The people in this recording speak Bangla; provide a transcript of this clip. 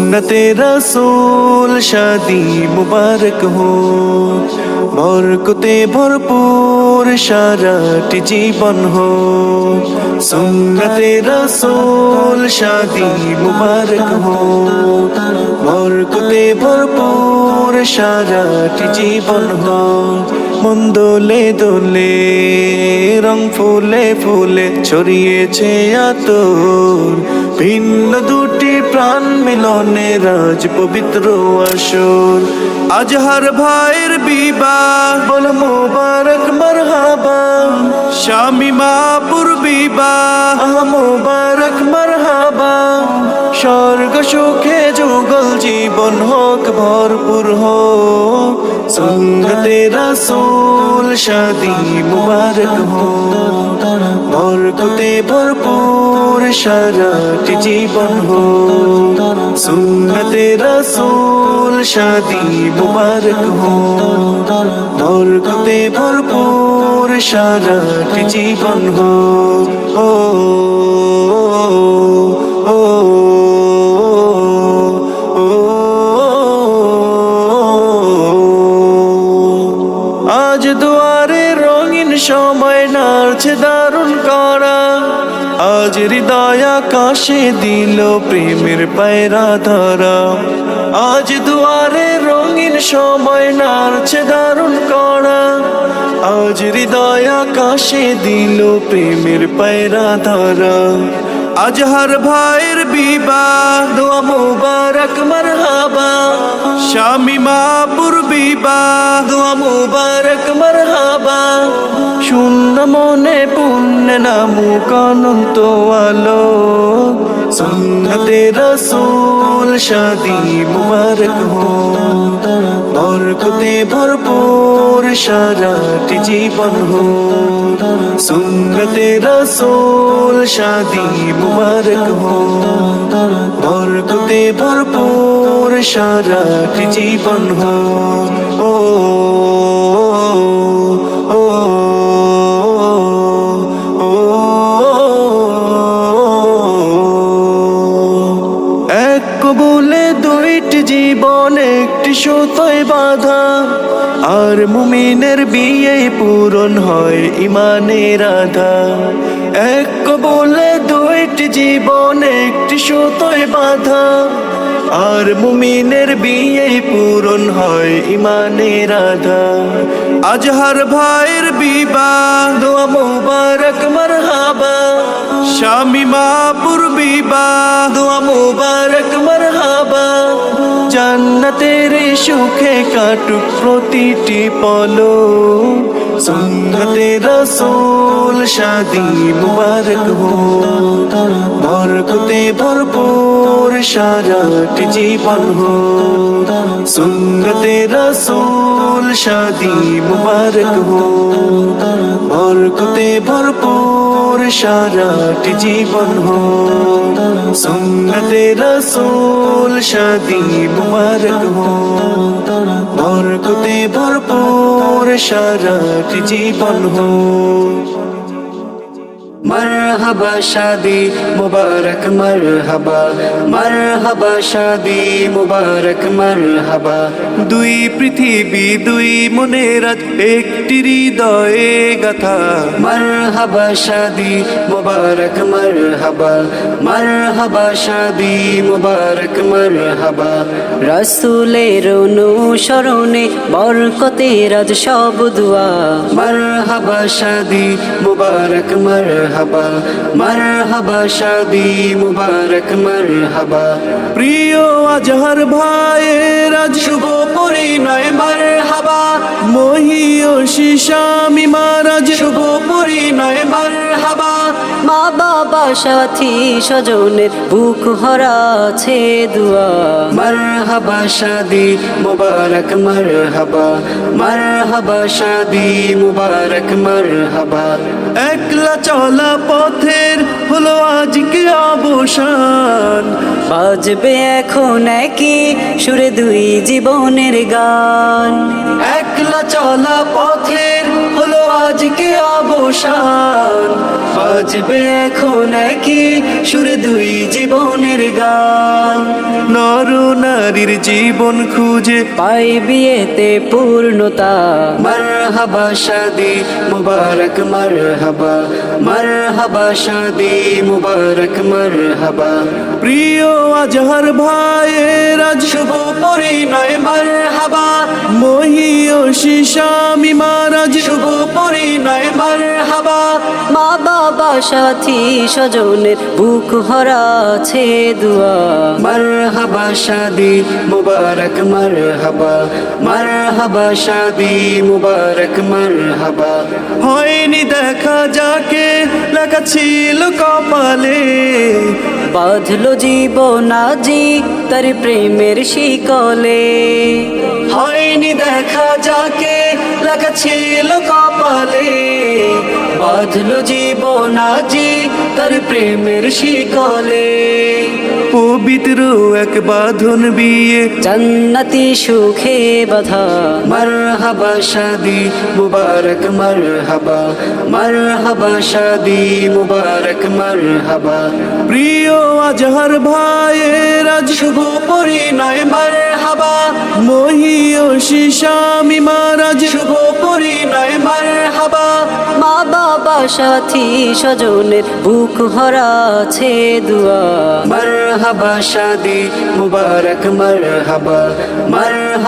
सुन्नते रसूल शादी मुबारक हो बरकते भरपूर साराटी जीवन हो सुन्नते रसूल शादी मुबारक हो बरकते भरपूर साराटी जीवन हो मन दोले दोले रंग फुले फुले ছড়িয়েছে আতর ভিন্ন দুটি প্রাণ মিলনে রাজ পবিত্র আসর আজহার ভাইয়ের বিবাহ বল মোবারক মারহাবা শামিমাপুর বিবাহ মোবারক মারহাবা স্বর্গ সুখে যুগল জীবন হোক ভরপুর হোক সুন্নতে রাসূল শাদি মুবারক हो বরকতে ভরপুর সারাটি জীবন हो সুন্নতে রাসূল শাদি মুবারক हो বরকতে ভরপুর সারাটি জীবন हो ও আজ দুয়ারে রঙিন সময় নাড়ছে দারুণ করা আজ হৃদয় আকাশে দিল প্রেমের পায়রা ধরা আজ দুয়ারে রঙিন সময় নাড়ছে দারুণ করা আজ হৃদয় আকাশে দিল প্রেমের পায়রা ধরা আজহার ভাইয়ের বিবাহ দোয়া মুবারক মারহাবা শামিমাপুর বিবাহ দোয়া মুবারক মারহাবা শূন্য মনে পুণ্য নামুক অনন্ত আলো সুন্নতে রাসূল শাদি মুবারক हो বরকতে ভরপুর সারাটি জীবন हो সুন্নতে রাসূল শাদি মুবারক हो বরকতে ভরপুর সারাটি জীবন हो ও ও এক কবুলে দুইটি জীবন একটি সুতোয় বাঁধা আর মুমিনের বিয়ে পূরণ হয় ইমানের আধা এক কবুলে দুইটি জীবন একটি সুতোয় বাঁধা আর মুমিনের বিয়ে পূরণ হয় ইমানের আধা আজহার ভাইয়ের বিবাহ দোয়া মুবারক মারহাবা শামিমাপুর বিবাহ দোয়া মুবারক মারহাবা জান্নাতের সুখে কাটুক প্রতিটি পলক সুন্নতে রাসূল শাদি মুবারক हो বরকতে ভরপুর সারাটি জীবন हो সুন্নতে রাসূল শাদি মুবারক हो বরকতে ভরপুর সারাটি জীবন हो সুন্নতে রাসূল শাদি মুবারক हो বরকতে ভরপুর সারাটি জীবন हो मरहबा शादी मुबारक मरहबा मरहबा शादी मुबारक मरहबा দুই পৃথিবী দুই মনের আজ একটি হৃদয়ে গাথা मरहबा शादी मुबारक मरहबा मरहबा शादी मुबारक मरहबा रसूलेर অনুসরণে বরকতের আজ সব দুয়া मरहबा शादी मुबारक मरहबा मरहबा शादी मुबारक मरहबा প্রিয় আজহার ভাইয়ের আজ শুভ পরিণয় মারহাবা মহিয়সী শামিমার আজ শুভ পরিণয় মারহাবা মা বাবা সাথী স্বজনের বুক ভরাছে দুয়া मरहबा शादी मुबारक मरहबा मरहबा शादी मुबारक मरहबा একলা চলা পথের হলো আজকে অবসান বাজবে এখন একই সুরে দুই জীবনের গান একলা চলা পথের হলো আজকে অবসান বাজবে এখন কি সুরে দুই জীবনের গান নর নারীর জীবন খুঁজে পাই বিয়েতে পূর্ণতা মারহাবা শাদি মুবারক মারহাবা মারহাবা শাদি মুবারক মারহাবা প্রিয় আজহার ভাইয়ের আজ শুভ পরিণয় মারহাবা মহিয়সী স্বামী মহারাজ শুভ পরিণয় মারহাবা মা বাবা সাথী স্বজনের বুক ভরা আছে দুয়া মারহাবা শাদি মুবারক মারহাবা মারহাবা শাদি মুবারক মারহাবা হয়নি দেখা যাকে লেখা ছিল কপালে বাঁধলো জীবন আজি তার প্রেমের শিকলে হয়নি দেখা যাকে লেখা ছিল কপালে বাঁধলো জীবন আজি তার প্রেমের শিকলে পবিত্র এক বাঁধন বিয়ে জান্নাতি সুখে বাধা মারহাবা শাদি মুবারক মারহাবা মারহাবা শাদি মুবারক মারহাবা প্রিয় আজহার ভাইয়ের আজ শুভ পরিণয় মারহাবা মহিয়সী স্বামী মহারাজ শুভ পরিণয় মারহাবা মা বাবা সাথী স্বজনের বুক ভরা আছে দুয়া মারহাবা শাদি মুবারক মারহাবা মারহাবা